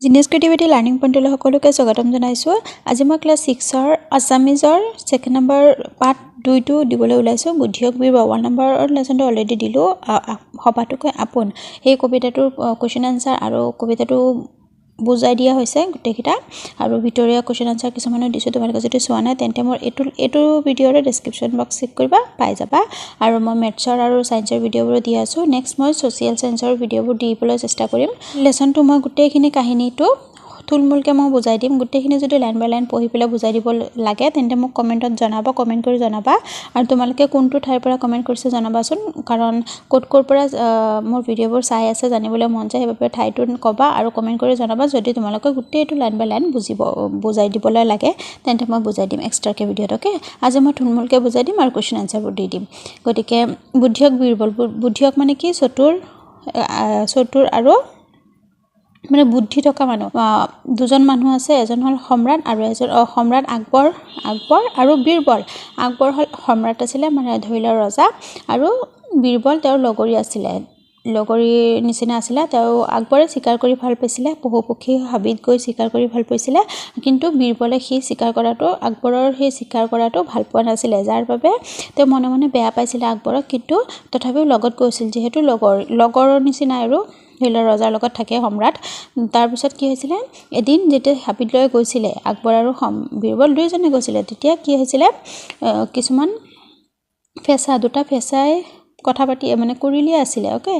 Genius creativity learning পইণ্টলৈ সকলোকে স্বাগতম জনাইছোঁ। আজি মই ক্লাছ 6ৰ আছামিজৰ ছেকেণ্ড নম্বৰ পাৰ্ট 2টো দিবলৈ ওলাইছোঁ। বুদ্ধিয়ক বীৰ 1 নম্বৰৰ লেচনটো অলৰেডি দিলোঁ। সবাতোকৈ আপোন সেই কবিতাটোৰ কুৱেশ্যন আনচাৰ আৰু কবিতাটো বুজাই দিয়া হৈছে গোটেইকেইটা, আৰু ভিতৰীয়া কুৱেশ্যন আনচাৰ কিছুমানো দিছোঁ। তোমালোকে যদি চোৱা নাই তেন্তে মোৰ এইটো ভিডিঅ'ৰ ডেছক্ৰিপশ্যন বক্স চেক কৰিবা, পাই যাবা। আৰু মই মেথছৰ আৰু ছায়েন্সৰ ভিডিঅ'বোৰো দি আছোঁ। নেক্সট মই ছ'চিয়েল ছায়েন্সৰ ভিডিঅ'বোৰ দিবলৈ চেষ্টা কৰিম। লেচনটো মই গোটেইখিনি কাহিনীটো থুলমূলকৈ মই বুজাই দিম। গোটেইখিনি যদি লাইন বাই লাইন পঢ়ি পেলাই বুজাই দিব লাগে তেন্তে মোক কমেণ্টত জনাবা, কমেণ্ট কৰি জনাবা। আৰু তোমালোকে কোনটো ঠাইৰ পৰা কমেণ্ট কৰিছে জনাবাচোন, কাৰণ ক'ৰ পৰা মোৰ ভিডিঅ'বোৰ চাই আছে জানিবলৈ মন যায়। সেইবাবে ঠাইটো ক'বা আৰু কমেণ্ট কৰি জনাবা। যদি তোমালোকে গোটেইটো লাইন বাই লাইন বুজাই দিবলৈ লাগে তেন্তে মই বুজাই দিম এক্সট্ৰাকৈ ভিডিঅ'ত। অ'কে, আজি মই থুলমূলকৈ বুজাই দিম আৰু কুৱেশ্যন আনচাৰবোৰ দি দিম। গতিকে বুদ্ধিয়ক বীৰবল, বুদ্ধিয়ক মানে কি? চতুৰ আৰু মানে বুদ্ধি থকা মানুহ। দুজন মানুহ আছে, এজন হ'ল সম্ৰাট আৰু এজন সম্ৰাট আকবৰ আৰু বীৰবল। আকবৰ হ'ল সম্ৰাট আছিলে, মানে ধৰি লওক ৰজা, আৰু বীৰবল তেওঁৰ লগৰী আছিলে, লগৰীৰ নিচিনা আছিলে। তেওঁ আকবৰে চিকাৰ কৰি ভাল পাইছিলে, পশু পক্ষী হাবিত গৈ চিকাৰ কৰি ভাল পাইছিলে, কিন্তু বীৰবলে আকবৰৰ সেই চিকাৰ কৰাটো ভাল পোৱা নাছিলে, যাৰ বাবে তেওঁ মনে মনে বেয়া পাইছিলে আকবৰক, কিন্তু তথাপিও লগত গৈছিল, যিহেতু লগৰৰ নিচিনা আৰু ধৰি লওক ৰজাৰ লগত থাকে সম্ৰাট। তাৰপিছত কি হৈছিলে, এদিন যেতিয়া হাবিত লৈ গৈছিলে আকবৰ আৰু বীৰবল দুয়োজনে গৈছিলে, তেতিয়া কি হৈছিলে, কিছুমান দুটা ফেঁচাই কথা পাতি মানে কুৰুলীয়া আছিলে। অ'কে,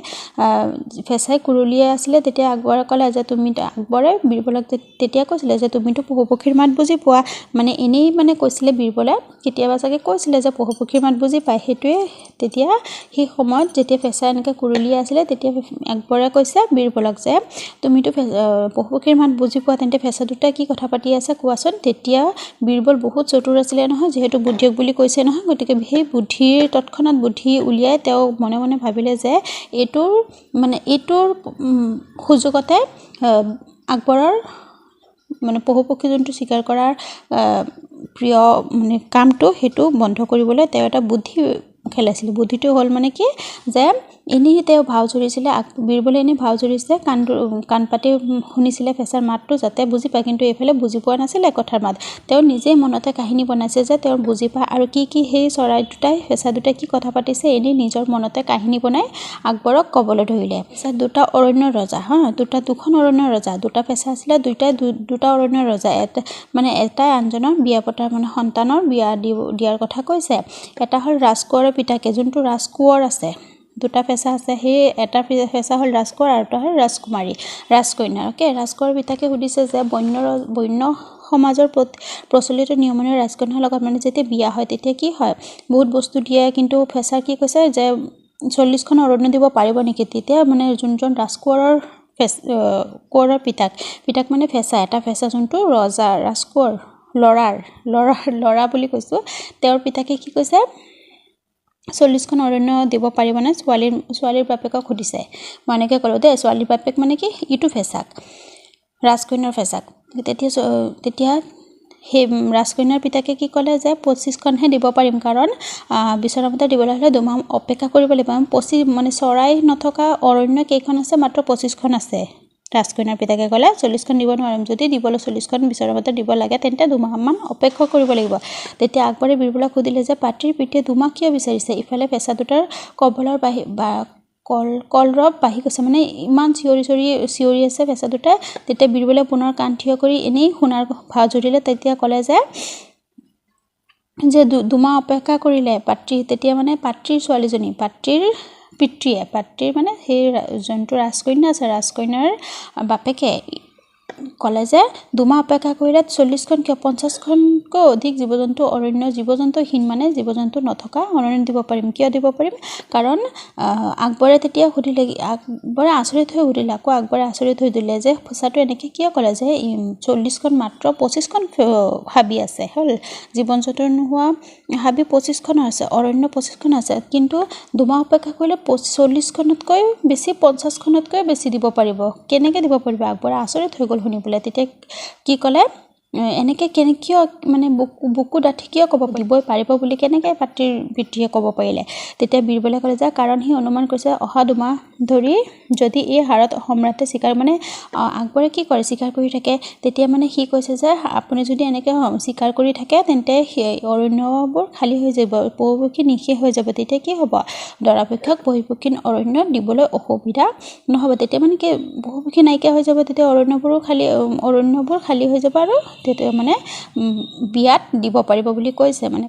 ফেঁচাই কুৰুলীয়া আছিলে। তেতিয়া আকবৰে ক'লে যে আকবৰে বীৰবলক তেতিয়া কৈছিলে যে তুমিতো পশু পক্ষীৰ মাত বুজি পোৱা, মানে এনেই মানে কৈছিলে বীৰবলে, কেতিয়াবা চাগে কৈছিলে যে পশু পক্ষীৰ মাত বুজি পায়। সেইটোৱে তেতিয়া সেই সময়ত যেতিয়া ফেঁচাই এনেকৈ কুৰুলীয়া আছিলে, তেতিয়া আকবৰে কৈছে বীৰবলক যে তুমিতো পশু পক্ষীৰ মাত বুজি পোৱা, তেন্তে ফেঁচা দুটাই কি কথা পাতি আছে কোৱাচোন। তেতিয়া বীৰবল বহুত চতুৰ আছিলে নহয়, যিহেতু বুদ্ধিয়ক বুলি কৈছে নহয়, গতিকে সেই তৎক্ষণাত বুদ্ধি উলিয়াই তেওঁ মনে মনে ভাবিলে যে এইটোৰ সুযোগতে আকবৰৰ মানে পশু পক্ষী যোনটো চিকাৰ কৰাৰ প্ৰিয় মানে কামটো, সেইটো বন্ধ কৰিবলৈ তেওঁ এটা বুদ্ধি খেলাইছিলে। বুদ্ধিটো হ'ল মানে কি, যে এনেই তেওঁ ভাও জুৰিছিলে, বীৰবলে এনেই ভাও জুৰিছিলে, কাণ পাতি শুনিছিলে ফেঁচাৰ মাতটো যাতে বুজি পায়, কিন্তু এইফালে বুজি পোৱা নাছিলে কথাৰ মাত। তেওঁ নিজেই মনতে কাহিনী বনাইছে যে তেওঁ বুজি পায়, আৰু কি সেই ফেঁচা দুটাই কি কথা পাতিছে, এনেই নিজৰ মনতে কাহিনী বনাই আকবৰক ক'বলৈ ধৰিলে। ফেঁচা দুটা অৰণ্যৰ ৰজা, দুখন অৰণ্যৰ ৰজা, দুটা ফেঁচা আছিলে, দুটা অৰণ্যৰ ৰজা। এটাই আনজনৰ বিয়া পতাৰ মানে সন্তানৰ বিয়া দিয়াৰ কথা কৈছে। এটা হ'ল ৰাজকোঁৱৰৰ পিতাকে, যোনটো ৰাজকোঁৱৰ আছে, দুটা ফেঁচা আছে, সেই এটা ফেঁচা হ'ল ৰাজকোঁৱৰ আৰু এটা হ'ল ৰাজকন্যা। অ'কে, ৰাজকোঁৱৰৰ পিতাকে সুধিছে যে বন্য সমাজৰ প্ৰচলিত নিয়মৰে ৰাজকন্যাৰ লগত মানে যেতিয়া বিয়া হয় তেতিয়া কি হয়, বহুত বস্তু দিয়ে, কিন্তু ফেঁচাৰ কি কৈছে যে 40খন অৰণ্য দিব পাৰিব নেকি। তেতিয়া মানে যোনজন ৰাজকোঁৱৰৰ পিতাক মানে ফেঁচা, এটা ফেঁচা যোনটো ৰাজকোঁৱৰ ল'ৰা বুলি কৈছোঁ, তেওঁৰ পিতাকে কি কৈছে, 40খন অৰণ্য দিব পাৰিবনে, ছোৱালীৰ বাপেকক সুধিছে। মই এনেকৈ ক'লোঁ দেই, ছোৱালীৰ বাপেক মানে কি, ইটো ফেঁচাক, ৰাজকন্যাৰ ফেঁচাক। তেতিয়া সেই ৰাজকন্যাৰ পিতাকে কি ক'লে যে 25খনহে দিব পাৰিম, কাৰণ বিচনামতে দিবলৈ হ'লে 2 মাহ অপেক্ষা কৰিব লাগিব। মানে চৰাই নথকা অৰণ্য কেইখন আছে, মাত্ৰ 25খন আছে। ৰাজকন্যাৰ পিতাকে ক'লে 40খন দিব নোৱাৰিম, যদি দিবলৈ 40খন বিচনামতে দিব লাগে তেন্তে 2 মাহমান অপেক্ষা কৰিব লাগিব। তেতিয়া আকবৰে বীৰবলক সুধিলে যে পাত্ৰীৰ পিতৃয়ে 2 মাহ কিয় বিচাৰিছে। ইফালে ফেঁচা দুটাৰ কলৰৱ বাঢ়ি গৈছে, মানে ইমান চিঞৰি আছে ফেঁচা দুটাই। তেতিয়া বীৰবলে পুনৰ কাণ থিয় কৰি এনেই শুনাৰ ভাও জুৰিলে। তেতিয়া ক'লে যে 2 মাহ অপেক্ষা কৰিলে তেতিয়া মানে পাত্ৰীৰ ছোৱালীজনী, পাত্ৰীৰ মানে সেই যোনটো ৰাজকন্যা আছে, ৰাজকন্যাৰ বাপেকে ক'লে যে 2 মাহ অপেক্ষা কৰিলে 40খন কিয়, 50খনকৈ অধিক জীৱ-জন্তুহীন মানে জীৱ-জন্তু নথকা অৰণ্য দিব পাৰিম। কিয় দিব পাৰিম, কাৰণ আকবৰে তেতিয়া সুধিলে, আকবৰে আচৰিত হৈ দিলে যে ফেঁচাটো এনেকৈ কিয় ক'লে যে 40খন মাত্ৰ 25খন হাবি আছে, হ'ল জীৱ-জন্তু নোহোৱা হাবি 25খন আছে, অৰণ্য 25খন আছে, কিন্তু 2 মাহ অপেক্ষা কৰিলে 40খনতকৈ বেছি, 50খনতকৈ বেছি দিব পাৰিব, কেনেকৈ দিব পাৰিব। আকবৰে আচৰিত হৈ গ'ল শুনি পেলাই। তেতিয়া কি ক'লে, এনেকৈ কিয় মানে বুকু ডাঠি কিয় ক'ব দিবই পাৰিব বুলি কেনেকৈ পাত্ৰীৰ পিতৃয়ে ক'ব পাৰিলে তেতিয়া বীৰবলে ক'লে যে কাৰণ সি অনুমান কৰিছে অহা 2 মাহ ধৰি যদি এই হাৰত সম্ৰাটে চিকাৰ মানে আকবৰে কি কৰে চিকাৰ কৰি থাকে তেতিয়া মানে সি কৈছে যে আপুনি যদি এনেকৈ চিকাৰ কৰি থাকে তেন্তে অৰণ্যবোৰ খালী হৈ যাব পহুপক্ষী নিশেষ হৈ যাব তেতিয়া কি হ'ব দৰাপক্ষক পহুপক্ষী অৰণ্য দিবলৈ অসুবিধা নহ'ব তেতিয়া মানে কি পহুপক্ষী নাইকিয়া হৈ যাব তেতিয়া অৰণ্যবোৰ খালী হৈ যাব আৰু তেতিয়া মানে বিয়াত দিব পাৰিব বুলি কৈছে মানে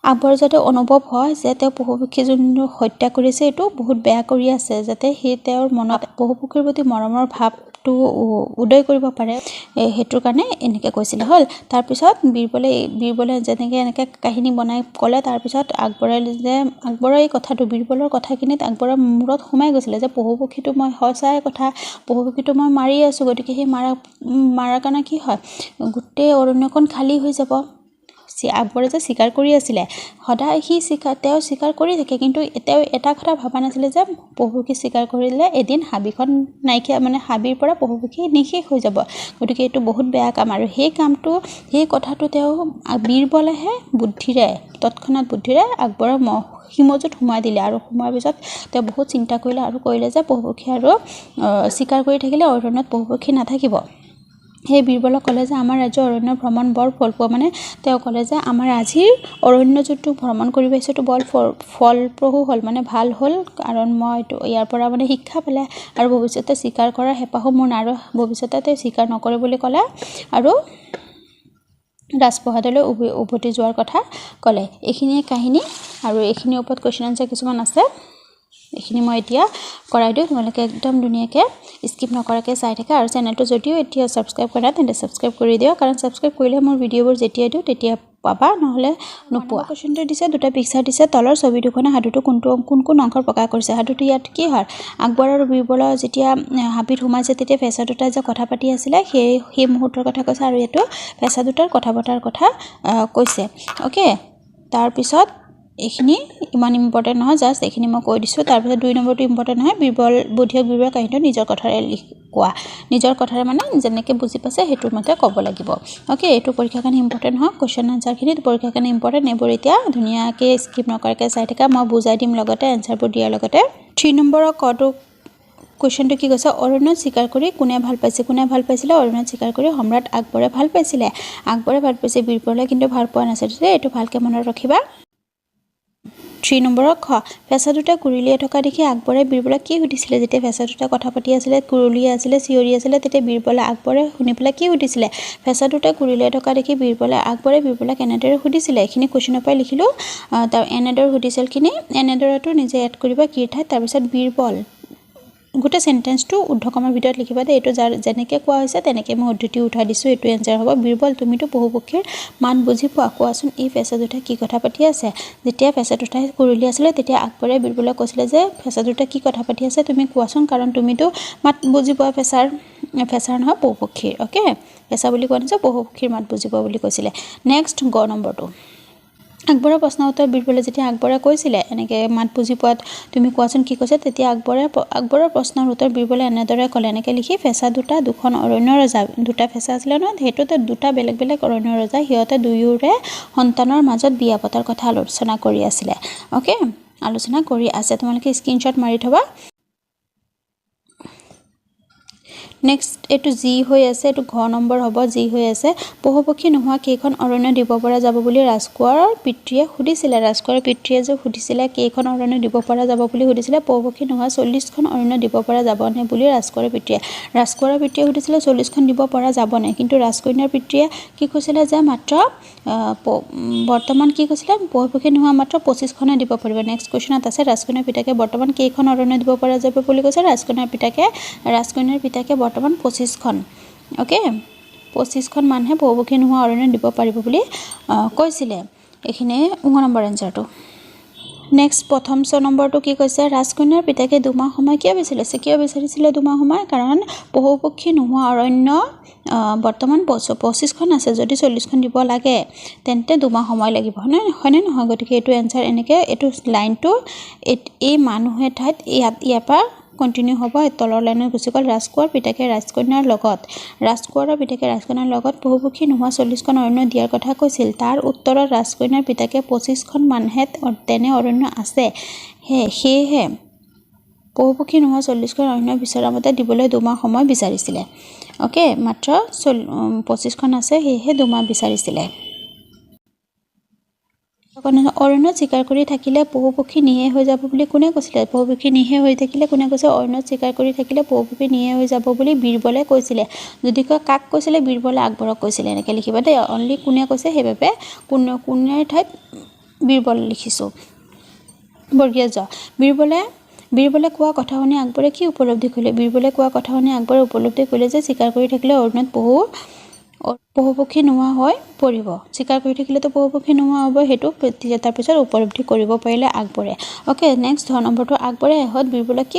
আকবৰ যাতে অনুভৱ হয় যে তেওঁ পহুপক্ষী যোনটো হত্যা কৰিছে এইটো বহুত বেয়া কৰি আছে যাতে সি তেওঁৰ মনত পহুপক্ষীৰ প্ৰতি মৰমৰ ভাৱটো উদয় কৰিব পাৰে হেতুৰ কাৰণে এনেকৈ কৈছিলে হ'ল তাৰপিছত বীৰবলে যেনেকৈ এনেকৈ কাহিনী বনাই ক'লে তাৰপিছত আকবৰৰ এই কথাটো বীৰবলৰ কথাখিনিত আকবৰৰ মূৰত সোমাই গৈছিলে যে পহুপক্ষীটো মই সঁচাই কথা পহুপক্ষীটো মই মাৰি আছোঁ গতিকে সেই মাৰাৰ কাৰণে কি হয় গোটেই অৰণ্যখন খালী হৈ যাব আকবৰে যে চিকাৰ কৰি আছিলে সদায় তেওঁ চিকাৰ কৰি থাকে কিন্তু তেওঁ এটা কথা ভবা নাছিলে যে পহুপক্ষী চিকাৰ কৰিলে এদিন হাবিখন নাইকিয়া মানে হাবিৰ পৰা পহুপক্ষী নিশেষ হৈ যাব গতিকে এইটো বহুত বেয়া কাম আৰু সেই কথাটো তেওঁ বীৰবলেহে তৎক্ষণাৎ বুদ্ধিৰে আকবৰৰ হিমজুত সোমাই দিলে আৰু সোমোৱাৰ পিছত তেওঁ বহুত চিন্তা কৰিলে আৰু কৰিলে যে পহুপক্ষী আৰু চিকাৰ কৰি থাকিলে অৰণ্যত পহুপক্ষী নাথাকিব সেই বীৰবলক ক'লে যে আমাৰ ৰাজ্যৰ অৰণ্য ভ্ৰমণ বৰ ফলপ্ৰসূ মানে তেওঁ ক'লে যে আমাৰ আজিৰ অৰণ্য যোনটো ভ্ৰমণ কৰি পাইছোঁ এইটো বৰ ফলপ্ৰসূ হ'ল মানে ভাল হ'ল কাৰণ মই এইটো ইয়াৰ পৰা মানে শিক্ষা পালে আৰু ভৱিষ্যতে চিকাৰ কৰাৰ হেঁপাহো মোৰ নাই আৰু ভৱিষ্যতে তেওঁ চিকাৰ নকৰে বুলি ক'লে আৰু ৰাজপ্ৰসাদলৈ উভতি যোৱাৰ কথা ক'লে এইখিনিয়ে কাহিনী আৰু এইখিনিৰ ওপৰত কুৱেশ্যন আনচাৰ কিছুমান আছে এইখিনি মই এতিয়া কৰাই দিওঁ তোমালোকে একদম ধুনীয়াকৈ স্কিপ নকৰাকৈ চাই থাকা আৰু চেনেলটো যদিও এতিয়া ছাবস্ক্ৰাইব কৰা তেন্তে ছাবস্ক্ৰাইব কৰি দিয়ক কাৰণ ছাবস্ক্ৰাইব কৰিলে মোৰ ভিডিঅ'বোৰ যেতিয়া দিওঁ তেতিয়া পাবা নহ'লে নোপোৱা কুৱেশ্যনটো দিছে 2টা পিকচাৰ দিছে তলৰ ছবি দুখনে সাধুটো কোন অংশৰ প্ৰকাশ কৰিছে সাধুটো ইয়াত কি হয় আকবৰ আৰু বীৰবলৰ যেতিয়া হাবিত সোমাইছে তেতিয়া ফেঁচা দুটাই যে কথা পাতি আছিলে সেই মুহূৰ্তৰ কথা কৈছে আৰু এইটো ফেঁচা দুটাৰ কথা বতৰাৰ কথা কৈছে অ'কে তাৰপিছত এইখিনি ইমান ইম্পৰ্টেণ্ট নহয় জাষ্ট এইখিনি মই কৈ দিছোঁ তাৰপিছত 2 নম্বৰটো ইম্পৰ্টেণ্ট নহয় বুদ্ধিয়ক বীৰবলৰ কাহিনীটো নিজৰ কথাৰে কোৱা নিজৰ কথাৰে মানে যেনেকৈ বুজি পাইছে সেইটোৰ মতে ক'ব লাগিব অ'কে এইটো পৰীক্ষাৰ কাৰণে ইম্পৰ্টেণ্ট হয় কুৱেশ্যন আনচাৰখিনি পৰীক্ষাৰ কাৰণে ইম্পৰ্টেণ্ট এইবোৰ এতিয়া ধুনীয়াকৈ স্কিপ নকৰাকৈ চাই থাকা মই বুজাই দিম লগতে এনচাৰবোৰ দিয়াৰ লগতে 3 নম্বৰৰ কটো কুৱেশ্যনটো কি কৈছে অৰণ্যত চিকাৰ কৰি কোনে ভাল পাইছিলে অৰণ্যত চিকাৰ কৰি সম্ৰাট আকবৰে ভাল পাইছিলে বীৰবলে কিন্তু ভাল পোৱা নাছিলে এইটো ভালকৈ মনত ৰাখিবা 3 নম্বৰৰ খ ফেঁচা দুটা কুৰুলিয়াই থকা দেখি আকবৰে বীৰবলক কি সুধিছিলে যেতিয়া ফেঁচা দুটা কথা পাতি আছিলে কুৰুলিয়াই আছিলে চিঞৰি আছিলে তেতিয়া আকবৰে শুনি পেলাই কি সুধিছিলে ফেঁচা দুটা কুৰুলিয়াই থকা দেখি আকবৰে বীৰবলক এনেদৰে সুধিছিলে এইখিনি কুৱেশ্যনৰ পৰাই লিখিলোঁ তাৰ এনেদৰে সুধিছিলখিনি এনেদৰেতো নিজে এড কৰিবা কি ঠাইত তাৰপিছত বীৰবল গোটেই চেণ্টেন্সটো উদ্ধকমাৰ ভিতৰত লিখিবা দেই এইটো যেনেকৈ কোৱা হৈছে তেনেকৈ মই উদ্ধৃতি উঠাই দিছোঁ এইটো এনচাৰ হ'ব বীৰবল তুমিতো পহুপক্ষীৰ মাত বুজি পোৱা কোৱাচোন এই ফেঁচা দুটাই কি কথা পাতি আছে যেতিয়া ফেঁচা দুটাই কুৰুলি আছিলে তেতিয়া আকবৰে বীৰবলক কৈছিলে যে ফেঁচা দুটাই কি কথা পাতি আছে তুমি কোৱাচোন কাৰণ তুমিতো মাত বুজি পোৱা ফেঁচাৰ নহয় পহুপক্ষীৰ অ'কে ফেঁচা বুলি কোৱা নাযায় পহুপক্ষীৰ মাত বুজি পোৱা বুলি কৈছিলে নেক্সট গ নম্বৰটো আকবৰৰ প্ৰশ্নৰ উত্তৰ বীৰবলে যেতিয়া আকবৰে কৈছিলে এনেকৈ মাত বুজি পোৱাত তুমি কোৱাচোন কি কৈছে তেতিয়া আকবৰৰ প্ৰশ্নৰ উত্তৰ বীৰবলে এনেদৰে ক'লে এনেকৈ লিখি ফেঁচা দুখন অৰণ্য ৰজা দুটা ফেঁচা আছিলে নহয় সেইটোতে 2টা বেলেগ বেলেগ অৰণ্য ৰজা সিহঁতে দুয়োৰে সন্তানৰ মাজত বিয়া পতাৰ কথা আলোচনা কৰি আছিলে অ'কে আলোচনা কৰি আছে তোমালোকে স্ক্ৰীনশ্বট মাৰি থ'বা নেক্সট এইটো যি হৈ আছে এইটো ঘ নম্বৰ হ'ব যি হৈ আছে পহুপক্ষী নোহোৱা কেইখন অৰণ্য দিব পৰা যাব বুলি ৰাজকোঁৱৰৰ পিতৃয়ে সুধিছিলে কেইখন অৰণ্য দিব পৰা যাব বুলি সুধিছিলে পহুপক্ষী নোহোৱা 40খন অৰণ্য দিব পৰা যাবনে বুলি ৰাজকোঁৱৰৰ পিতৃয়ে সুধিছিলে 40খন দিব পৰা যাবনে কিন্তু ৰাজকন্যাৰ পিতৃয়ে কি কৈছিলে যে মাত্ৰ বৰ্তমান কি কৈছিলে পহুপক্ষী নোহোৱা মাত্ৰ 25খনে দিব পাৰিব নেক্সট কুৱেশ্যনত আছে ৰাজকন্যাৰ পিতাকে বৰ্তমান কেইখন অৰণ্য দিব পৰা যাব বুলি কৈছে ৰাজকন্যাৰ পিতাকে বৰ্তমান 25খন অ'কে 25খন মানুহে পহুপক্ষী নোহোৱা অৰণ্য দিব পাৰিব বুলি কৈছিলে এইখিনি 9 নম্বৰ এনচাৰটো নেক্সট প্ৰথম 6 নম্বৰটো কি কৈছে ৰাজকন্যাৰ পিতাকে 2 মাহ সময় কিয় বিচাৰিছিলে 2 মাহ সময় কাৰণ পহুপক্ষী নোহোৱা অৰণ্য বৰ্তমান 25খন আছে যদি 40খন দিব লাগে তেন্তে 2 মাহ সময় লাগিব হয়নে নহয় গতিকে এইটো এনচাৰ এনেকৈ এইটো লাইনটো এই মানুহে ঠাইত ইয়াৰ পৰা কণ্টিনিউ হ'ব তলৰ লাইনত গুচি গ'ল ৰাজকোঁৱৰ পিতাকে ৰাজকন্যাৰ লগত পহুপক্ষী নোহোৱা 40খন অৰণ্য দিয়াৰ কথা কৈছিল তাৰ উত্তৰত ৰাজকন্যাৰ পিতাকে 25খন মানহে তেনে অৰণ্য আছে সেয়েহে পহুপক্ষী নোহোৱা 40খন অৰণ্য বিচৰা মতে দিবলৈ 2 মাহ সময় বিচাৰিছিলে ওকে মাত্ৰ 25খন আছে সেয়েহে 2 মাহ বিচাৰিছিলে অৰণ্যত চিকাৰ কৰি থাকিলে পহুপক্ষী নিহে হৈ যাব বুলি কোনে কৈছিলে পহুপক্ষী নিহে হৈ থাকিলে কোনে কৈছে অৰণ্যত চিকাৰ কৰি থাকিলে পহুপক্ষী নিহে হৈ যাব বুলি বীৰবলে কৈছিলে যদি কাক কৈছিলে বীৰবলে আকবৰক কৈছিলে এনেকৈ লিখিবা দেই অনলি কোনে কৈছে সেইবাবে কোনে ঠাইত বীৰবল লিখিছোঁ বৰ্গীয় জ বীৰবলে কোৱা কথা শুনি আকবৰে কি উপলব্ধি কৰিলে বীৰবলে কোৱা কথা শুনি আকবৰে উপলব্ধি কৰিলে যে চিকাৰ কৰি থাকিলে অৰণ্যত পহুপক্ষী নোহোৱা হৈ পৰিব চিকাৰ কৰি থাকিলেতো পহুপক্ষী নোহোৱা হ'ব সেইটো তাৰপিছত উপলব্ধি কৰিব পাৰিলে আকবৰে ওকে নেক্সট 10 নম্বৰটো আকবৰে শেষত বীৰবলক কি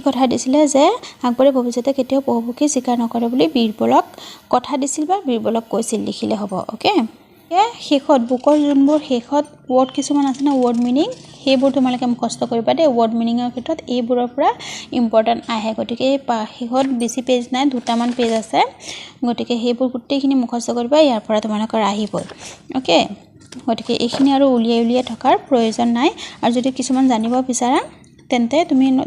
কথা দিছিলে যে আকবৰে ভৱিষ্যতে কেতিয়াও পহুপক্ষী চিকাৰ নকৰে বুলি বীৰবলক কথা দিছিল বা বীৰবলক কৈছিল লিখিলে হ'ব ওকে শেষত বুকৰ যোনবোৰ শেষত ৱৰ্ড কিছুমান আছে না ৱৰ্ড মিনিং সেইবোৰ তোমালোকে মুখস্থ কৰিবা দেই ৱৰ্ড মিনিঙৰ ক্ষেত্ৰত এইবোৰৰ পৰা ইম্পৰ্টেণ্ট আহে গতিকে শেষত বেছি পেজ নাই 2টামান পেজ আছে গতিকে সেইবোৰ গোটেইখিনি মুখস্থ কৰিবা ইয়াৰ পৰা তোমালোকৰ আহিবই ওকে গতিকে এইখিনি আৰু উলিয়াই থকাৰ প্ৰয়োজন নাই আৰু যদি কিছুমান জানিব বিচাৰা তেন্তে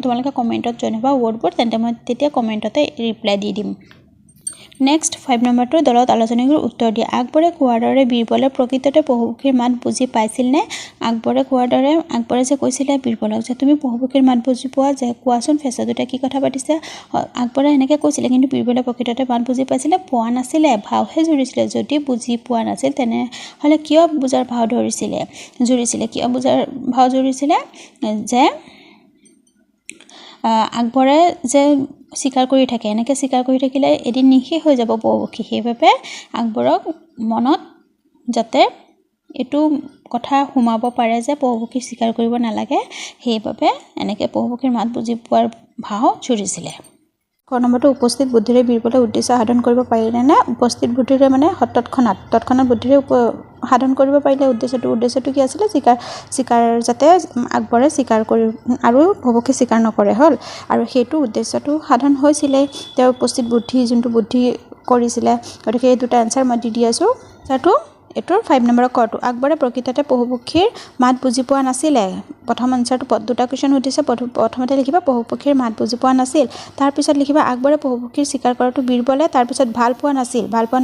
তোমালোকে কমেণ্টত জনাবা ৱৰ্ডবোৰ তেন্তে মই তেতিয়া কমেণ্টতে ৰিপ্লাই দি দিম নেক্সট 5 নম্বৰটো দলত আলোচনীৰ উত্তৰ দিয়া আকবৰে কোৱাৰ দৰে বীৰবলে প্ৰকৃততে পহুপক্ষীৰ মাত বুজি পাইছিল নে আকবৰে কোৱাৰ দৰে আকবৰে যে কৈছিলে বীৰবলক যে তুমি পহুপক্ষীৰ মাত বুজি পোৱা যে কোৱাচোন ফেচা দুটা কি কথা পাতিছে আকবৰে এনেকৈ কৈছিলে কিন্তু বীৰবলে প্ৰকৃততে মাত বুজি পাইছিলে পোৱা নাছিলে ভাওহে জুৰিছিলে যদি বুজি পোৱা নাছিল তেনেহ'লে কিয় বুজাৰ ভাও জুৰিছিলে কিয় বুজাৰ ভাও জুৰিছিলে যে আকবৰে যে চিকাৰ কৰি থাকে এনেকৈ চিকাৰ কৰি থাকিলে এদিন নিশেষ হৈ যাব পহুপক্ষী সেইবাবে আকবৰক মনত যাতে এইটো কথা সোমাব পাৰে যে পহুপক্ষী চিকাৰ কৰিব নালাগে সেইবাবে এনেকৈ পহুপক্ষীৰ মাত বুজি পোৱাৰ ভাও জুৰিছিলে নম্বৰটো উপস্থিত বুদ্ধিৰে বীৰবলে উদ্দেশ্য সাধন কৰিব পাৰিলে নে উপস্থিত বুদ্ধিৰে মানে তৎক্ষণাৎ বুদ্ধিৰে সাধন কৰিব পাৰিলে উদ্দেশ্যটো কি আছিলে চিকাৰ যাতে আকবৰে চিকাৰ কৰি আৰু পহুপক্ষী চিকাৰ নকৰে হ'ল আৰু সেইটো উদ্দেশ্যটো সাধন হৈছিলে তেওঁ উপস্থিত বুদ্ধি যোনটো বুদ্ধি কৰিছিলে গতিকে এই দুটা এনচাৰ মই দি আছোঁ তাতো এইটোৰ 5 নম্বৰৰ কৰটো আকবৰে প্ৰকৃততে পহুপক্ষীৰ মাত বুজি পোৱা নাছিলে প্ৰথম আনচাৰটো দুটা কুৱেশ্যন সুধিছে প্ৰথমতে লিখিবা পহুপক্ষীৰ মাত বুজি পোৱা নাছিল তাৰপিছত লিখিবা আকবৰে পহুপক্ষীৰ চিকাৰ কৰাটো বীৰবলে তাৰপিছত ভাল পোৱা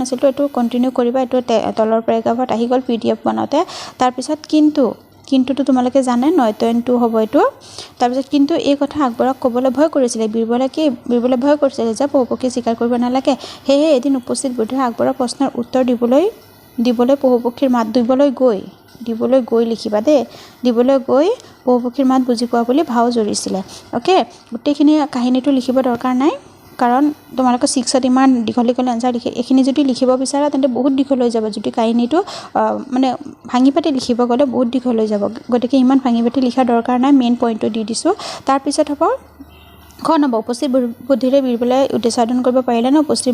নাছিলটো এইটো কণ্টিনিউ কৰিবা এইটো তলৰ পেৰেগ্ৰাফত আহি গ'ল PDF বনাওঁতে তাৰপিছত কিন্তুটো তোমালোকে জানে 9.2 হ'ব এইটো তাৰপিছত কিন্তু এই কথা আকবৰক ক'বলৈ ভয় কৰিছিলে বীৰবলে ভয় কৰিছিলে যে পহুপক্ষী চিকাৰ কৰিব নালাগে সেয়ে এদিন উপস্থিত বুদ্ধিৰে আকবৰৰ প্ৰশ্নৰ উত্তৰ দিবলৈ পহুপক্ষীৰ মাত দিবলৈ গৈ লিখিবা দেই দিবলৈ গৈ পহুপক্ষীৰ মাত বুজি পোৱা বুলি ভাও জুৰিছিলে ওকে গোটেইখিনি কাহিনীটো লিখিব দৰকাৰ নাই কাৰণ তোমালোকে 6ত ইমান দীঘল আনসাৰ লিখি এইখিনি যদি লিখিব বিচাৰা তেন্তে বহুত দীঘল হৈ যাব যদি কাহিনীটো মানে ভাঙি পাতি লিখিব গ'লে বহুত দীঘল হৈ যাব গতিকে ইমান ভাঙি পাতি লিখা দৰকাৰ নাই মেইন পইণ্টটো দি দিছোঁ তাৰপিছত হ'ব নম্বৰ উপস্থিত বুদ্ধিৰে বীৰবলে উদ্দেশ্য সাধন কৰিব পাৰিলে নে উপস্থিত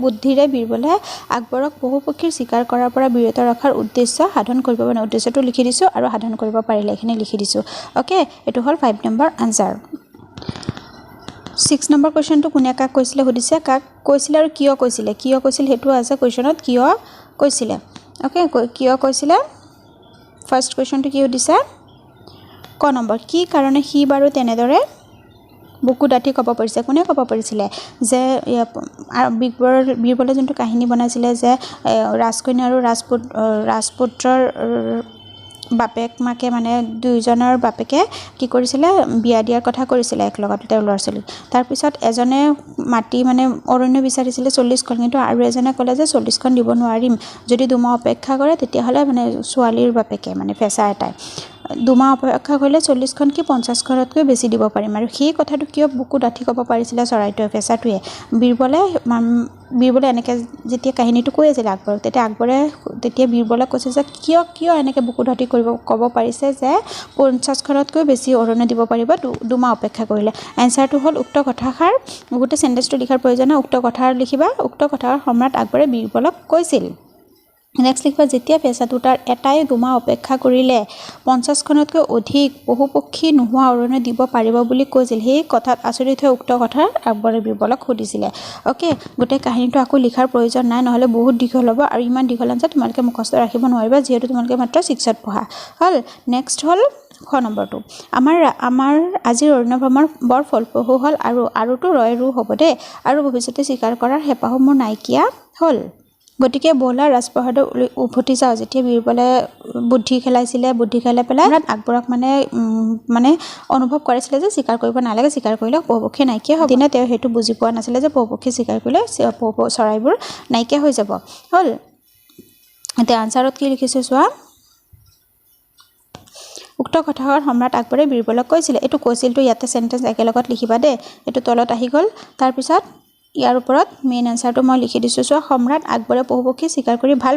বুদ্ধিৰে বীৰবলে আকবৰক পহুপক্ষীৰ চিকাৰ কৰাৰ পৰা বিৰত ৰখাৰ উদ্দেশ্য সাধন কৰিব মানে উদ্দেশ্যটো লিখি দিছোঁ আৰু সাধন কৰিব পাৰিলে এইখিনি লিখি দিছোঁ ওকে এইটো হ'ল 5 নম্বৰ আনচাৰ 6 নম্বৰ কুৱেশ্যনটো কোনে কাক কৈছিলে সুধিছে কাক কৈছিলে আৰু কিয় কৈছিলে সেইটো আছে কুৱেশ্যনত কিয় কৈছিলে ওকে কিয় কৈছিলে ফাৰ্ষ্ট কুৱেশ্যনটো কি সুধিছে নম্বৰ কি কাৰণে সি বাৰু তেনেদৰে বুকু ডাঠি ক'ব পাৰিছে কোনে ক'ব পাৰিছিলে যে বীৰবলে যোনটো কাহিনী বনাইছিলে যে ৰাজকন্যা আৰু ৰাজপুত্ৰৰ বাপেক মাকে মানে দুইজনৰ বাপেকে কি কৰিছিলে বিয়া দিয়াৰ কথা কৰিছিলে একলগতে তেওঁৰ ল'ৰা ছোৱালী তাৰপিছত এজনে মাটি মানে অৰণ্য বিচাৰিছিলে 40খন কিন্তু আৰু এজনে ক'লে যে 40খন দিব নোৱাৰিম যদি 2 মাহ অপেক্ষা কৰে তেতিয়াহ'লে মানে ছোৱালীৰ বাপেকে মানে ফেঁচা এটাই 2 মাহ অপেক্ষা কৰিলে 40খন কি 50খনতকৈ বেছি দিব পাৰিম আৰু সেই কথাটো কিয় বুকু ডাঠি ক'ব পাৰিছিলে চৰাইটোৱে ফেঁচাটোৱে বীৰবলে এনেকৈ যেতিয়া কাহিনীটো কৈ আছিলে আকবৰক তেতিয়া বীৰবলে কৈছে যে কিয় এনেকৈ বুকু ডাঠি ক'ব পাৰিছে যে 50খনতকৈ বেছি অৰণ্য দিব পাৰিব 2 মাহ অপেক্ষা কৰিলে এনচাৰটো হ'ল উক্ত কথাষাৰ গোটেই চেণ্টেঞ্চটো লিখাৰ প্ৰয়োজন উক্ত কথাৰ লিখিবা উক্ত কথাৰ সম্ৰাট আকবৰে বীৰবলক কৈছিল নেক্সট লিখিবা যেতিয়া পেঁচা দুটাৰ এটাই দুমাহ অপেক্ষা কৰিলে 50খনতকৈ অধিক পশুপক্ষী নোহোৱা অৰণ্য দিব পাৰিব বুলি কৈছিল সেই কথাত আচৰিত হৈ উক্ত কথাৰ আকবৰে বীৰবলক সুধিছিলে অ'কে গোটেই কাহিনীটো আকৌ লিখাৰ প্ৰয়োজন নাই নহ'লে বহুত দীঘল হ'ব আৰু ইমান দীঘল আনচাৰ তোমালোকে মুখস্থ ৰাখিব নোৱাৰিবা যিহেতু তোমালোকে মাত্ৰ 6ত পঢ়া হ'ল নেক্সট হ'ল খ নম্বৰটো আমাৰ আজিৰ অৰণ্য ভ্ৰমণ বৰ ফলপ্ৰসূ হ'ল আৰুতো ৰয় ৰু হ'ব দেই আৰু ভৱিষ্যতে স্বীকাৰ কৰাৰ হেঁপাহো মোৰ নাইকিয়া হ'ল গতিকে বলা ৰাজপ্ৰসাদৰ উভতি যাওঁ যেতিয়া বীৰবলে বুদ্ধি খেলাইছিলে বুদ্ধি খেলাই পেলাই আকবৰক মানে অনুভৱ কৰাইছিলে যে স্বীকাৰ কৰিব নালাগে স্বীকাৰ কৰিলে পহুপক্ষী নাইকিয়া হ'ব দিনা তেওঁ সেইটো বুজি পোৱা নাছিলে যে পহুপক্ষী স্বীকাৰ কৰিলে চৰাইবোৰ নাইকিয়া হৈ যাব হ'ল এতিয়া আনচাৰত কি লিখিছে চোৱা উক্ত কথাষাৰ সম্ৰাট আকবৰে বীৰবলক কৈছিলে এইটো কৈছিলটো ইয়াতে চেণ্টেন্স একেলগত লিখিবা দেই এইটো তলত আহি গ'ল তাৰপিছত ইয়াৰ ওপৰত মেইন আনসাৰটো মই লিখি দিছোঁ চোৱা সম্ৰাট আকবৰে পহুপক্ষী স্বীকাৰ কৰি ভাল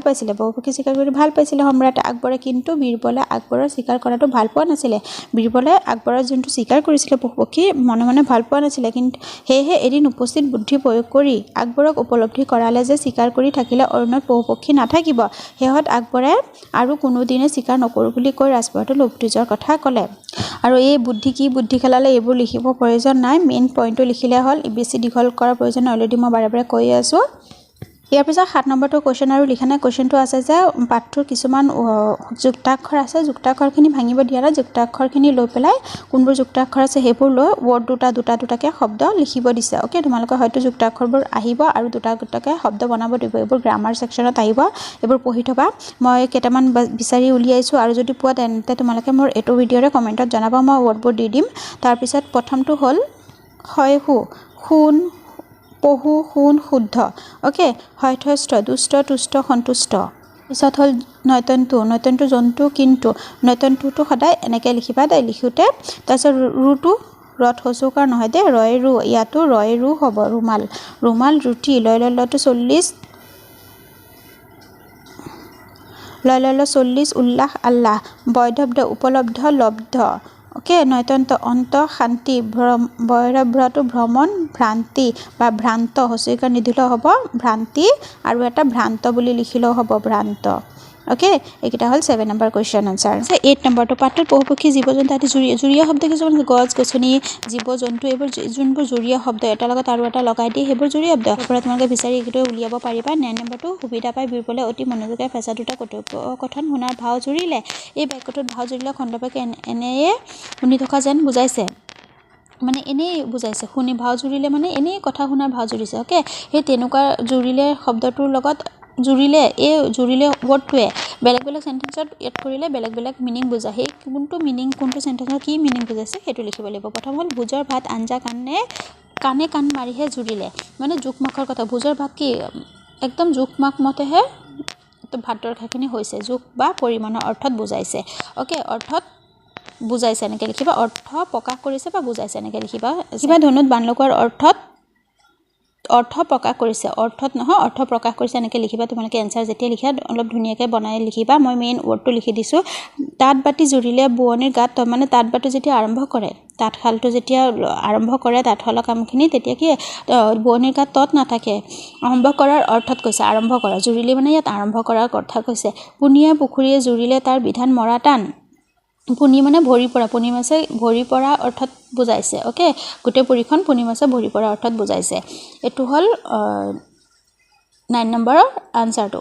পাইছিলে সম্ৰাট আকবৰে কিন্তু বীৰবলে আকবৰৰ স্বীকাৰ কৰাটো ভাল পোৱা নাছিলে বীৰবলে আকবৰৰ যোনটো স্বীকাৰ কৰিছিলে পহুপক্ষী মনে মনে ভাল পোৱা নাছিলে কিন্তু সেয়েহে এদিন উপস্থিত বুদ্ধি প্ৰয়োগ কৰি আকবৰক উপলব্ধি কৰালে যে স্বীকাৰ কৰি থাকিলে অৰণ্যত পহুপক্ষী নাথাকিব শেহত আকবৰে আৰু কোনোদিনে স্বীকাৰ নকৰোঁ বুলি কৈ ৰাজপ্ৰসাদলৈ উভতি যোৱাৰ কথা ক'লে আৰু এই বুদ্ধি খেলালে এইবোৰ লিখিব প্ৰয়োজন নাই মেইন পইণ্টটো লিখিলে হ'ল বেছি দীঘল কৰাৰ প্ৰয়োজন অলৰেডি মই বাৰে বাৰে কৈ আছোঁ ইয়াৰ পিছত 7 নম্বৰটো কুৱেশ্যন আৰু লিখা নাই কুৱেশ্যনটো আছে যে পাঠটোৰ কিছুমান যুক্তাক্ষৰ আছে যুক্তাক্ষৰখিনি ভাঙিব দিয়া নাই যুক্তাক্ষৰখিনি লৈ পেলাই কোনবোৰ যুক্তাক্ষৰ আছে সেইবোৰ লৈ ৱৰ্ড দুটাকে শব্দ লিখিব দিছে অ'কে তোমালোকে হয়তো যুক্তাক্ষৰবোৰ আহিব আৰু দুটাকে শব্দ বনাব দিব এইবোৰ গ্ৰামাৰ ছেকশ্যনত আহিব এইবোৰ পঢ়ি থবা মই কেইটামান বিচাৰি উলিয়াইছোঁ আৰু যদি পোৱা তেন্তে তোমালোকে মোৰ এইটো ভিডিঅ'ৰে কমেণ্টত জনাবা মই ৱৰ্ডবোৰ দি দিম তাৰপিছত প্ৰথমটো হ'ল হয় সোণ পহু সোণ শুদ্ধ অ'কে হয়থস্থ দুষ্ট তুষ্ট সন্তুষ্ট পিছত হ'ল নয়তন্তু জন্তু কিন্তু নয়তন্তুটো সদায় এনেকৈ লিখিবা দেই লিখোঁতে তাৰপিছত ৰুটো ৰথ হচৌকাৰ নহয় দেই ৰয় ৰু ইয়াতো ৰয় ৰু হ'ব ৰুমাল ৰুটি লয়লটো 40 উল্লাস আল্লাহ বৈধব্য উপলব্ধ লব্ধ অ'কে নয়তন্ত অন্ত শান্তি বৈৰভ্ৰটো ভ্ৰমণ ভ্ৰান্তি বা ভ্ৰান্ত হচৌকাৰ নিদিলেও হ'ব ভ্ৰান্তি আৰু এটা ভ্ৰান্ত বুলি লিখিলেও হ'ব ভ্ৰান্ত অ'কে এইকেইটা হ'ল 7 নম্বৰ কুৱেশ্যন আনচাৰ 8 নম্বৰটো পাঠটোত পহুপক্ষী জীৱ জন্তু আদি জুৰীয়া শব্দ কিছুমান গছ গছনি জীৱ জন্তু এইবোৰ যোনবোৰ জুৰীয়া শব্দ এটাৰ লগত আৰু এটা লগাই দিয়ে সেইবোৰ জুৰীয়া শব্দ পৰা তোমালোকে বিচাৰি এইটো উলিয়াব পাৰিবা 9 নম্বৰটো সুবিধা পাই বীৰবলে অতি মনোযোগেৰে পেঁচা দুটা কথন শুনাৰ ভাও জুৰিলে এই বাক্যটোত ভাও জুৰিলে খণ্ডবাক্য এনেয়ে শুনি থকা যেন বুজাইছে মানে এনেই বুজাইছে শুনি ভাও জুৰিলে মানে এনেই কথা শুনাৰ ভাও জুৰিছে অ'কে সেই তেনেকুৱা জুৰিলে শব্দটোৰ লগত জুৰিলে ৱৰ্ডটোৱে বেলেগ চেণ্টেন্সত এড কৰিলে বেলেগ মিনিং বুজায় সেই কোনটো চেণ্টেন্সত কি মিনিং বুজাইছে সেইটো লিখিব লাগিব প্ৰথম হ'ল ভোজৰ ভাত আঞ্জা কাণ মাৰিহে জুৰিলে মানে জোখমাখৰ কথা ভোজৰ ভাত কি একদম জোখমাখ মতেহে ভাত তৰকাৰীখিনি হৈছে জোখ বা পৰিমাণৰ অৰ্থত বুজাইছে অ'কে অৰ্থত বুজাইছে এনেকৈ লিখিবা অৰ্থ প্ৰকাশ কৰিছে বা বুজাইছে এনেকৈ লিখিবা ধনুত বান লগোৱাৰ অৰ্থ প্ৰকাশ কৰিছে অৰ্থত নহয় অৰ্থ প্ৰকাশ কৰিছে এনেকৈ লিখিবা তোমালোকে এনচাৰ যেতিয়া লিখা অলপ ধুনীয়াকৈ বনাই লিখিবা মই মেইন ৱৰ্ডটো লিখি দিছোঁ তাঁত বাতি জুৰিলে বোৱনীৰ গাত মানে তাঁত বাতি যেতিয়া আৰম্ভ কৰে তাঁতশালটো যেতিয়া আৰম্ভ কৰে তাঁতশালৰ কামখিনি তেতিয়া কি বোৱনীৰ গাত তত নাথাকে আৰম্ভ কৰাৰ অৰ্থত কৈছে আৰম্ভ কৰা জুৰিলে মানে ইয়াত আৰম্ভ কৰাৰ কথা কৈছে পুনিয়া পুখুৰীয়ে জুৰিলে তাৰ বিধান মৰা টান পুনি মানে ভৰি পৰা অৰ্থত বুজাইছে অ'কে গোটেই পুৰীখন পুনি মাছে ভৰি পৰা অৰ্থত বুজাইছে এইটো হ'ল 9 নম্বৰৰ আনচাৰটো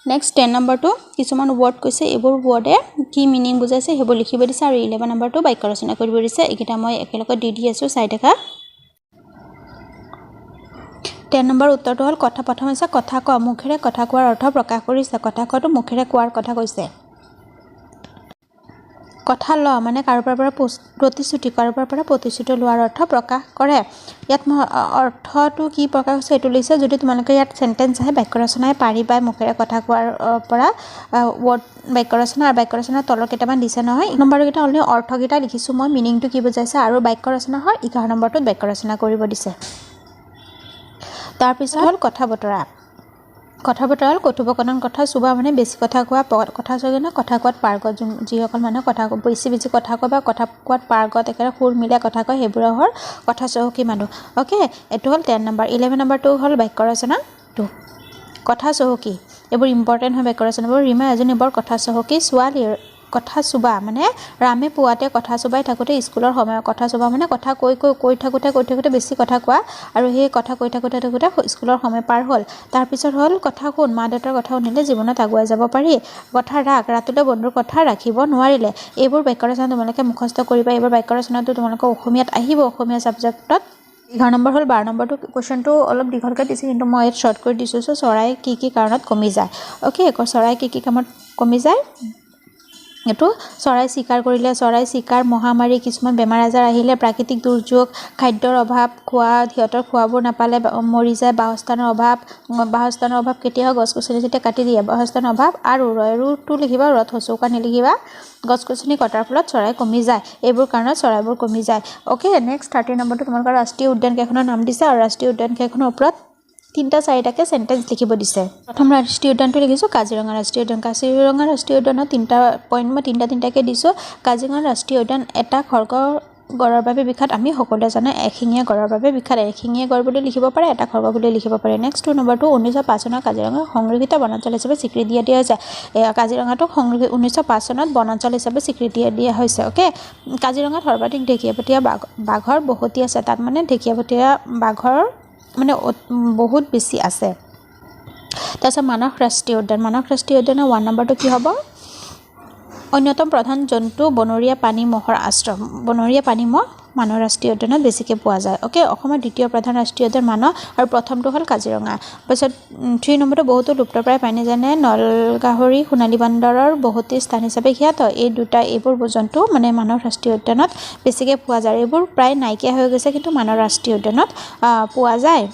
নেক্সট 10 নম্বৰটো কিছুমান ৱৰ্ড কৈছে এইবোৰ ৱৰ্ডে কি মিনিং বুজাইছে সেইবোৰ লিখিব দিছে আৰু 11 নম্বৰটো বাক্য ৰচনা কৰিব দিছে এইকেইটা মই একেলগে দি আছোঁ চাই দেখা 10 নম্বৰ উত্তৰটো হ'ল কথা প্ৰথম হৈছে কথা কোৱা মুখেৰে কথা কোৱাৰ অৰ্থ প্ৰকাশ কৰিছে কথা কোৱাটো মুখেৰে কোৱাৰ কথা কৈছে কথা ল মানে কাৰোবাৰ পৰা প্ৰতিশ্ৰুতি লোৱাৰ অৰ্থ প্ৰকাশ কৰে ইয়াত অৰ্থটো কি প্ৰকাশ হৈছে এইটো লৈছে যদি তোমালোকে ইয়াত চেণ্টেন্স আহে বাক্য ৰচনাই পাৰিবা মুখেৰে কথা কোৱাৰ পৰা ৱৰ্ড বাক্য ৰচনা আৰু বাক্য ৰচনাৰ তলৰ কেইটামান দিছে নহয় 1 নম্বৰকেইটা অলৰেডি অৰ্থকেইটা লিখিছোঁ মই মিনিংটো কি বুজাইছে আৰু বাক্য ৰচনা হয় 11 নম্বৰটোত বাক্য ৰচনা কৰিব দিছে তাৰপিছত হ'ল কথা বতৰা হ'ল কথোপকথন কথা চোবা মানে বেছি কথা কোৱা কথা চোৱা কথা কোৱাত পাৰ্গত যিসকল মানুহে বেছি কথা কয় বা কথা কোৱাত পাৰ্গত একেবাৰে সুৰ মিলাই কথা কয় সেইবোৰৰ হ'ল কথা চহকী মানুহ অ'কে এইটো হ'ল 10 নম্বৰ 11 নম্বৰটো হ'ল বাক্য ৰচনা কথা চহকী এইবোৰ ইম্পৰ্টেণ্ট হয় বাক্যৰচনাবোৰ। ৰীমা এজনী বৰ কথা চহকী ছোৱালীৰ কথা চোবা মানে ৰামে পুৱাতে কথা চোবাই থাকোঁতে স্কুলৰ সময়ত কথা চোবা মানে কথা কৈ থাকোঁতে বেছি কথা কোৱা আৰু সেই কথা কৈ থাকোঁতে স্কুলৰ সময় পাৰ হ'ল। তাৰপিছত হ'ল কথা শুন, মা দেউতাৰ কথা শুনিলে জীৱনত আগুৱাই যাব পাৰি। কথা ৰাখ, ৰাতিলৈ বন্ধুৰ কথা ৰাখিব নোৱাৰিলে। এইবোৰ বাক্যৰচনা তোমালোকে মুখস্থ কৰিবা। এইবোৰ বাক্যৰচনাটো তোমালোকৰ অসমীয়াত আহিব, অসমীয়া ছাবজেক্টত। 11 নম্বৰ হ'ল 12 নম্বৰটো কুৱেশ্যনটো অলপ দীঘলকৈ দিছে কিন্তু মই ইয়াত শ্বৰ্ট কৰি দিছোঁ। চৰাই কি কাৰণত কমি যায়। অ'কে, চৰাই কি কামত কমি যায়? এইটো চৰাই চিকাৰ কৰিলে, চৰাই চিকাৰ, মহামাৰী, কিছুমান বেমাৰ আজাৰ আহিলে, প্ৰাকৃতিক দুৰ্যোগ, খাদ্যৰ অভাৱ, সিহঁতৰ খোৱাবোৰ নাপালে মৰি যায়, বাসস্থানৰ অভাৱ কেতিয়া গছ গছনি যেতিয়া কাটি দিয়ে, বাসস্থানৰ অভাৱ। আৰু ৰয়ৰুটো লিখিবা, ৰথ হচৌকা নিলিখিবা। গছ গছনি কটাৰ ফলত চৰাই কমি যায়, এইবোৰ কাৰণত চৰাইবোৰ কমি যায়। অ'কে, নেক্সট 13 নম্বৰটো তোমালোকৰ ৰাষ্ট্ৰীয় উদ্যান কেইখনৰ নাম দিছে আৰু ৰাষ্ট্ৰীয় উদ্যান কেইখনৰ ওপৰত 3-4টাকৈ চেণ্টেঞ্চ লিখিব দিছে। প্ৰথম ৰাষ্ট্ৰীয় উদ্যানটো লিখিছোঁ কাজিৰঙা ৰাষ্ট্ৰীয় উদ্যান। কাজিৰঙা ৰাষ্ট্ৰীয় উদ্যানত 3টা পইণ্ট মই 3টাকৈ দিছোঁ। কাজিৰঙা ৰাষ্ট্ৰীয় উদ্যান এটা খড়গড়ৰ বাবে বিখ্যাত, আমি সকলোৱে জানো এশিঙীয়া গড়ৰ বাবে বিখ্যাত। এশিঙীয়া গড় বুলি লিখিব পাৰে, এটা খড়গড় বুলি লিখিব পাৰে। নেক্সট 2 নম্বৰটো 1905 চনত কাজিৰঙা সংৰক্ষিত বনাঞ্চল হিচাপে স্বীকৃতি দিয়া হৈছে। কাজিৰঙাটোক 1905 চনত বনাঞ্চল হিচাপে স্বীকৃতি দিয়া হৈছে। অ'কে, কাজিৰঙাত সৰ্বাধিক ঢেঁকীয়াপতীয়া বাঘৰ বসতি আছে। তাত মানে ঢেঁকীয়াপতীয়া বাঘৰ মানে বহুত বেছি আছে। তাৰপিছত মানস ৰাষ্ট্ৰীয় উদ্যান। মানস ৰাষ্ট্ৰীয় উদ্যানৰ 1 নম্বৰটো কি হ'ব? অন্যতম প্ৰধান জন্তু বনৰীয়া পানী মহৰ আশ্ৰম। বনৰীয়া পানী মহ মানস ৰাষ্ট্ৰীয় উদ্যানত বেছিকৈ পোৱা যায়। অ'কে, অসমৰ দ্বিতীয় প্ৰধান ৰাষ্ট্ৰীয় উদ্যান মানস আৰু প্ৰথমটো হ'ল কাজিৰঙা। তাৰপিছত 3 নম্বৰটো বহুতো লুপ্তপ্ৰায় প্ৰাণী যেনে নলগাহৰি, সোণালী বান্দৰৰ বসতিৰ স্থান হিচাপে খ্যাত। এইবোৰ জন্তু মানে মানস ৰাষ্ট্ৰীয় উদ্যানত বেছিকৈ পোৱা যায়। এইবোৰ প্ৰায় নাইকিয়া হৈ গৈছে কিন্তু মানস ৰাষ্ট্ৰীয় উদ্যানত পোৱা যায়।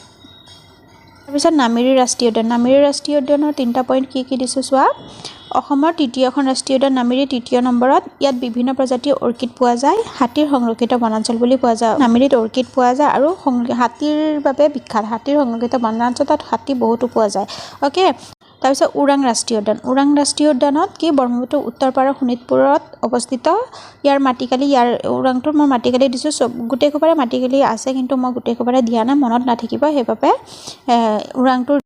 তাৰপিছত নামেৰি ৰাষ্ট্ৰীয় উদ্যান। নামেৰি ৰাষ্ট্ৰীয় উদ্যানৰ 3টা পইণ্ট কি দিছোঁ চোৱা। অসমৰ তৃতীয়খন ৰাষ্ট্ৰীয় উদ্যান নামেৰি 3য় নম্বৰত। ইয়াত বিভিন্ন প্ৰজাতিৰ অৰ্কিড পোৱা যায়। হাতীৰ সংৰক্ষিত বনাঞ্চল বুলি পোৱা যায়। নামেৰিত অৰ্কিড পোৱা যায় আৰু হাতীৰ বাবে বিখ্যাত। হাতীৰ সংৰক্ষিত বনাঞ্চল, তাত হাতী বহুতো পোৱা যায়। অ'কে, তাৰপিছত ওৰাং ৰাষ্ট্ৰীয় উদ্যান। ওৰাং ৰাষ্ট্ৰীয় উদ্যানত ব্ৰহ্মপুত্ৰৰ উত্তৰ পাৰৰ শোণিতপুৰত অৱস্থিত। ইয়াৰ মাটিকালি, ওৰাংটোত মই মাটিকালি দিছোঁ। গোটেই খোপাৰে মাটিকালি আছে কিন্তু মই গোটেই খোপাৰে দিয়া নাই, মনত নাথাকিব সেইবাবে। ওৰাংটোৰ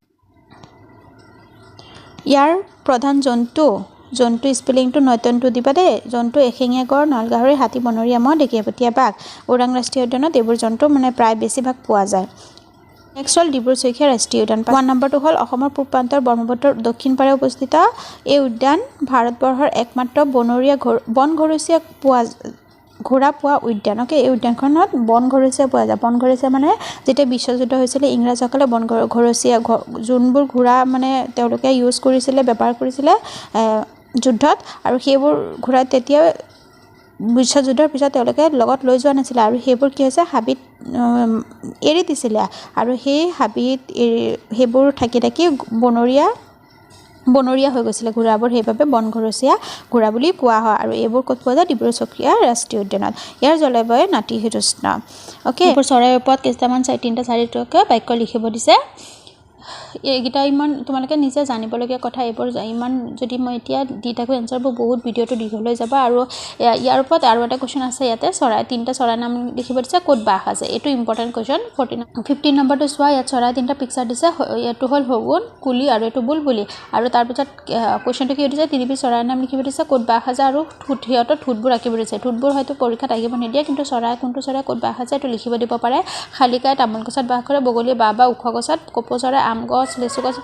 ইয়াৰ প্ৰধান জন্তু স্পেলিংটো নয়তনটো দিবা দেই। জন্তু এশিঙীয়া গড়, নলগাহৰি, হাতী, বনৰীয়া মহ, ঢেঁকীয়াপতীয়া বাঘ। ওৰাং ৰাষ্ট্ৰীয় উদ্যানত এইবোৰ জন্তু মানে প্ৰায় বেছিভাগ পোৱা যায়। নেক্সট হ'ল ডিব্ৰু-চৈখোৱা ৰাষ্ট্ৰীয় উদ্যান। 1 নম্বৰটো হ'ল অসমৰ পূব প্ৰান্তৰ ব্ৰহ্মপুত্ৰৰ দক্ষিণ পাৰে অৱস্থিত। এই উদ্যান ভাৰতবৰ্ষৰ একমাত্ৰ বনৰীয়া বন ঘৰচীয়া ঘোঁৰা পোৱা উদ্যান। অ'কে, এই উদ্যানখনত বন ঘৰচীয়া পোৱা যায়। বন ঘৰচীয়া মানে যেতিয়া বিশ্বযুদ্ধ হৈছিলে ইংৰাজসকলে বন ঘৰচীয়া যোনবোৰ ঘোঁৰা মানে তেওঁলোকে ইউজ কৰিছিলে, ব্যৱহাৰ কৰিছিলে যুদ্ধত, আৰু সেইবোৰ ঘোঁৰা তেতিয়া বিশ্বযুদ্ধৰ পিছত তেওঁলোকে লগত লৈ যোৱা নাছিলে আৰু সেইবোৰ কি হৈছে হাবিত এৰি দিছিলে আৰু সেই হাবিত সেইবোৰ থাকি বনৰীয়া হৈ গৈছিলে ঘোঁৰাবোৰ, সেইবাবে বন ঘৰচীয়া ঘোঁৰা বুলি কোৱা হয়। আৰু এইবোৰ ক'ত পোৱা যায়? ডিব্ৰু-চৈখোৱা ৰাষ্ট্ৰীয় উদ্যানত। ইয়াৰ জলবায়ু নাতিশীতোষ্ণ। অ'কে, এইবোৰ চৰাইৰ ওপৰত কেইটামান 3-4টাকৈ বাক্য লিখিব দিছে। এইকেইটা ইমান তোমালোকে নিজে জানিবলগীয়া কথা। এইবোৰ ইমান যদি মই এতিয়া দি থাকোঁ এনচাৰবোৰ বহুত ভিডিঅ'টো দীঘল হৈ যাব। আৰু ইয়াৰ ওপৰত আৰু এটা কুৱেশ্যন আছে ইয়াতে। 3টা চৰাইৰ নাম লিখিব দিছে, ক'ত বাস আছে। এইটো ইম্পৰ্টেণ্ট কুৱেশ্যন। 15 নম্বৰটো চোৱা। ইয়াত চৰাই 3টা পিকচাৰ দিছে। এইটো হ'ল শগুন, কুলি আৰু এইটো বুলবুলি। আৰু তাৰপিছত কুৱেশ্যনটো কি দিছে? 3বিধ চৰাইৰ নাম লিখিব দিছে, ক'ত বাস আছে আৰু সিহঁতৰ ঠোঁটবোৰ আঁকিব দিছে। ঠোঁটবোৰ হয়তো পৰীক্ষাত আঁকিব নিদিয়ে কিন্তু কোনটো চৰাই ক'ত বাস আছে এইটো লিখিব দিব পাৰে। শালিকাই তামোল গছত বাস কৰে, বগলীয়ে বাঁহ বা ওখ গছত, কপৌ চৰাই আম গছ, লেচু গছ,